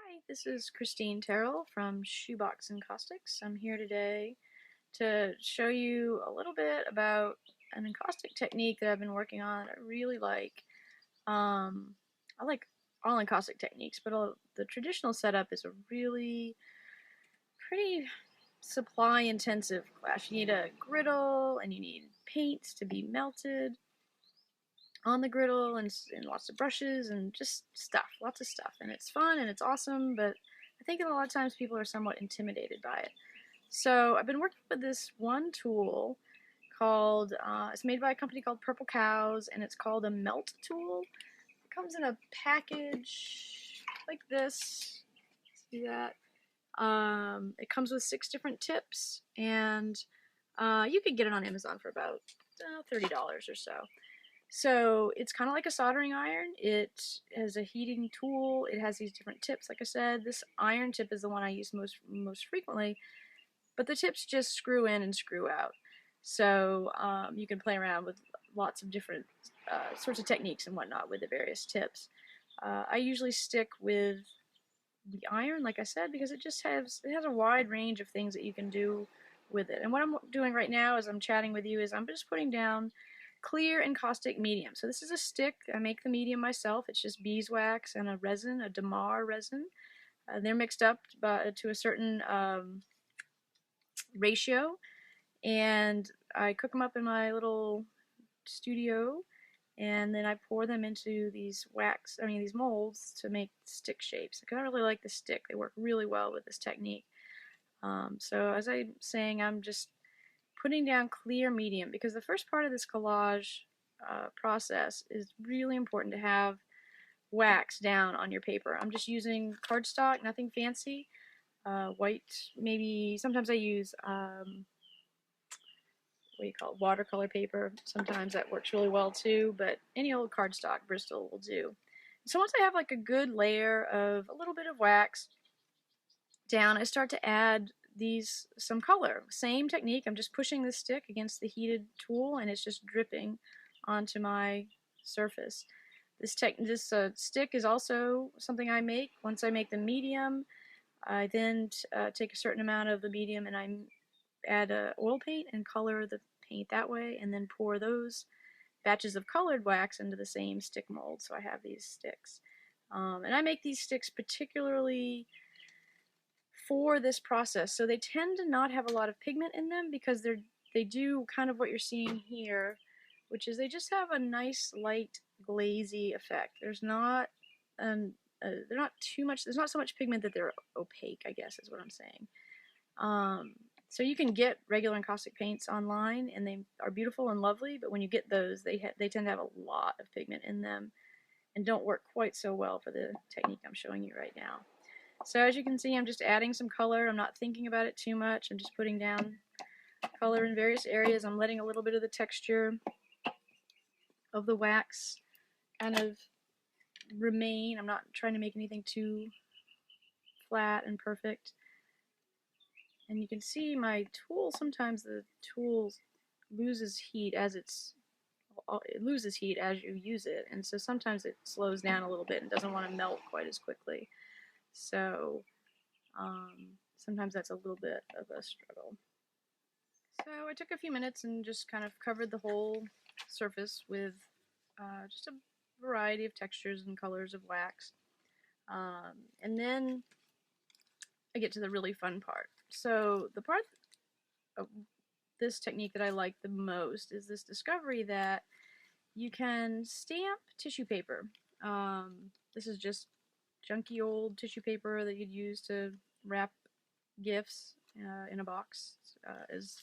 Hi, this is Terrell from Shoebox Encaustics. I'm here today to show you a little bit about an encaustic technique that I've been working on. I really like. I like all encaustic techniques, but the traditional setup is a really pretty supply intensive class. You need a griddle and you need paints to be melted on the griddle and lots of brushes and just stuff, lots of stuff. And it's fun and it's awesome, but I think a lot of times people are somewhat intimidated by it. So I've been working with this one tool called, it's made by a company called Purple Cows, and it's called a melt tool. It comes in a package like this. See that? It comes with 6 different tips, and you could get it on Amazon for about $30 or so. So it's kind of like a soldering iron. It is a heating tool. It has these different tips. Like I said, this iron tip is the one I use most frequently, but the tips just screw in and screw out. So you can play around with lots of different sorts of techniques and whatnot with the various tips. I usually stick with the iron, like I said, because it has a wide range of things that you can do with it. And what I'm doing right now as I'm chatting with you is I'm just putting down clear encaustic medium. So this is a stick. I make the medium myself. It's just beeswax and a resin, a Damar resin. They're mixed up to a certain ratio, and I cook them up in my little studio, and then I pour them into these molds to make stick shapes. I really like the stick. They work really well with this technique. So as I'm saying, I'm just putting down clear medium, because the first part of this collage process is really important to have wax down on your paper. I'm just using cardstock, nothing fancy. White, maybe sometimes I use what do you call it, watercolor paper. Sometimes that works really well too, but any old cardstock, Bristol will do. So once I have like a good layer of a little bit of wax down, I start to add some color. Same technique. I'm just pushing the stick against the heated tool, and it's just dripping onto my surface. This stick is also something I make. Once I make the medium, I then take a certain amount of the medium and I add oil paint and color the paint that way, and then pour those batches of colored wax into the same stick mold. So I have these sticks. And I make these sticks particularly for this process. So they tend to not have a lot of pigment in them, because they do kind of what you're seeing here, which is they just have a nice light glazy effect. There's not they're not too much. There's not so much pigment that they're opaque, I guess is what I'm saying. So you can get regular encaustic paints online, and they are beautiful and lovely. But when you get those, they tend to have a lot of pigment in them, and don't work quite so well for the technique I'm showing you right now. So as you can see, I'm just adding some color. I'm not thinking about it too much. I'm just putting down color in various areas. I'm letting a little bit of the texture of the wax kind of remain. I'm not trying to make anything too flat and perfect. And you can see my tool, sometimes the tool loses heat as it loses heat as you use it, and so sometimes it slows down a little bit and doesn't want to melt quite as quickly. So sometimes that's a little bit of a struggle. So I took a few minutes and just kind of covered the whole surface with just a variety of textures and colors of wax. And then I get to the really fun part. So the part of this technique that I like the most is this discovery that you can stamp tissue paper. This is just junky old tissue paper that you'd use to wrap gifts in a box. As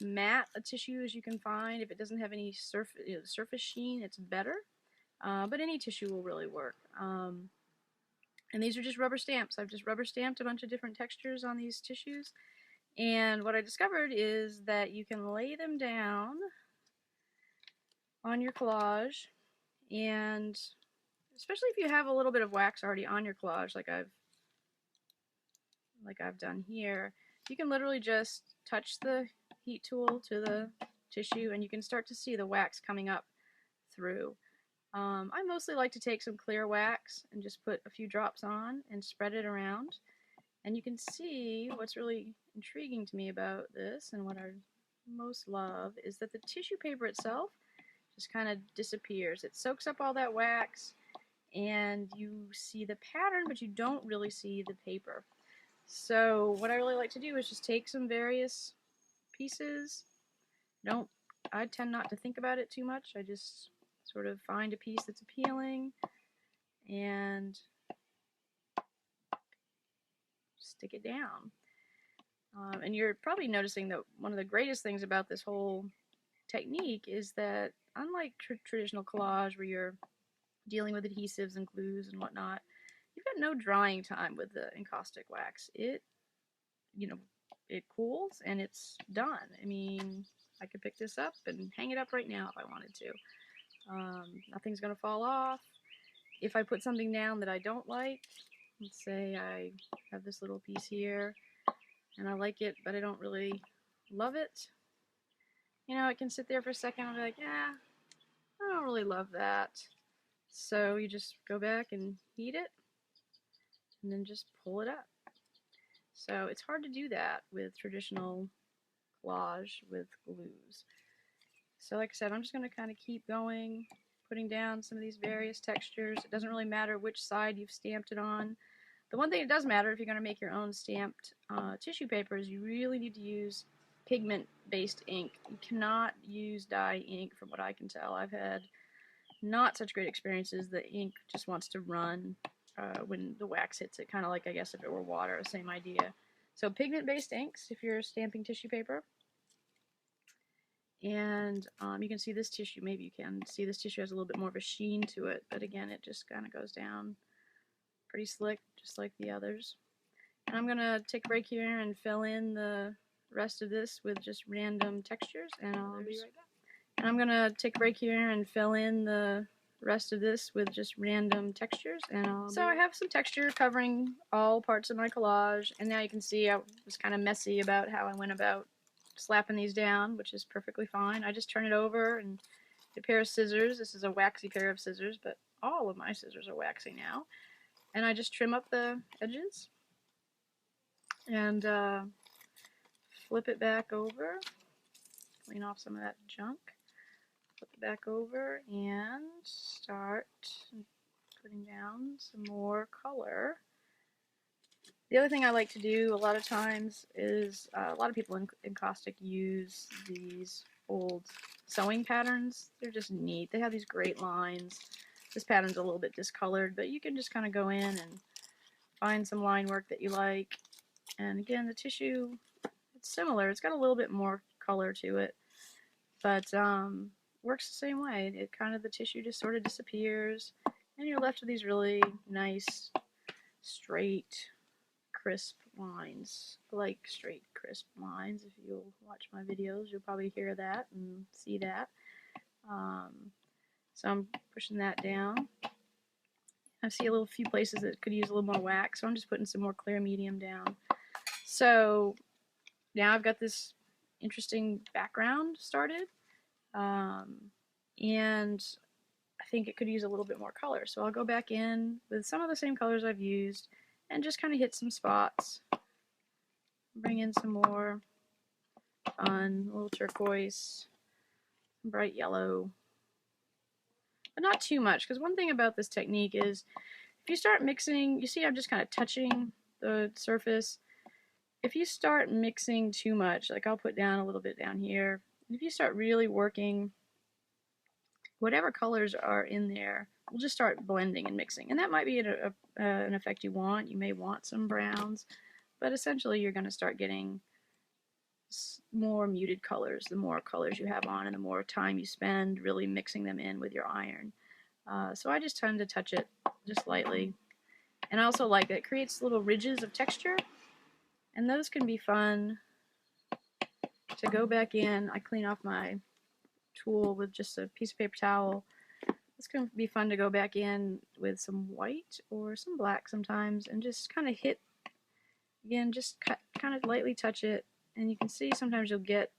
matte a tissue as you can find. If it doesn't have any surface sheen, it's better. But any tissue will really work. And these are just rubber stamps. I've just rubber stamped a bunch of different textures on these tissues. And what I discovered is that you can lay them down on your collage, and especially if you have a little bit of wax already on your collage, like I've done here, you can literally just touch the heat tool to the tissue, and you can start to see the wax coming up through. I mostly like to take some clear wax and just put a few drops on and spread it around. And you can see what's really intriguing to me about this and what I most love is that the tissue paper itself just kind of disappears. It soaks up all that wax and you see the pattern, but you don't really see the paper. So what I really like to do is just take some various pieces. I tend not to think about it too much. I just sort of find a piece that's appealing and stick it down. And you're probably noticing that one of the greatest things about this whole technique is that unlike traditional collage where you're dealing with adhesives and glues and whatnot, you've got no drying time with the encaustic wax. It cools and it's done. I mean, I could pick this up and hang it up right now if I wanted to. Nothing's going to fall off. If I put something down that I don't like, let's say I have this little piece here and I like it, but I don't really love it, it can sit there for a second and be like, yeah, I don't really love that. So you just go back and heat it and then just pull it up. So it's hard to do that with traditional collage with glues. So like I said, I'm just going to kind of keep going, putting down some of these various textures. It doesn't really matter which side you've stamped it on. The one thing that does matter if you're going to make your own stamped tissue paper is you really need to use pigment-based ink. You cannot use dye ink from what I can tell. I've had not such great experiences. The ink just wants to run when the wax hits it, kind of like I guess if it were water, same idea. So pigment-based inks if you're stamping tissue paper. And you can see this tissue, maybe you can see this tissue has a little bit more of a sheen to it, but again it just kind of goes down pretty slick just like the others. And I'm going to take a break here and fill in the rest of this with just random textures, and I'll be right back. And I'm going to take a break here and fill in the rest of this with just random textures, and so I have some texture covering all parts of my collage, and now you can see I was kind of messy about how I went about slapping these down, which is perfectly fine. I just turn it over and get a pair of scissors. This is a waxy pair of scissors, but all of my scissors are waxy now. And I just trim up the edges and flip it back over, clean off some of that junk, flip it back over and start putting down some more color. The other thing I like to do a lot of times is a lot of people in encaustic use these old sewing patterns. They're just neat. They have these great lines. This pattern's a little bit discolored, but you can just kind of go in and find some line work that you like. And again, the tissue, it's similar. It's got a little bit more color to it, but works the same way. It kind of, the tissue just sort of disappears, and you're left with these really nice, straight, crisp lines. I like straight, crisp lines. If you'll watch my videos, you'll probably hear that and see that. So I'm pushing that down. I see a little few places that could use a little more wax, so I'm just putting some more clear medium down. So now I've got this interesting background started, and I think it could use a little bit more color. So I'll go back in with some of the same colors I've used and just kind of hit some spots. Bring in some more fun, a little turquoise, bright yellow, but not too much, because one thing about this technique is if you start mixing, you see I'm just kind of touching the surface. If you start mixing too much, like I'll put down a little bit down here, and if you start really working, whatever colors are in there will just start blending and mixing, and that might be an effect you want. You may want some browns, but essentially you're going to start getting more muted colors the more colors you have on and the more time you spend really mixing them in with your iron. So I just tend to touch it just lightly, and I also like that it creates little ridges of texture, and those can be fun to go back in. I clean off my tool with just a piece of paper towel. It's going to be fun to go back in with some white or some black sometimes and just kind of hit, again, just kind of lightly touch it, and you can see sometimes you'll get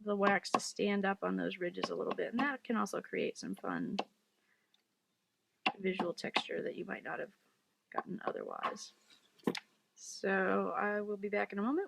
the wax to stand up on those ridges a little bit, and that can also create some fun visual texture that you might not have gotten otherwise. So I will be back in a moment.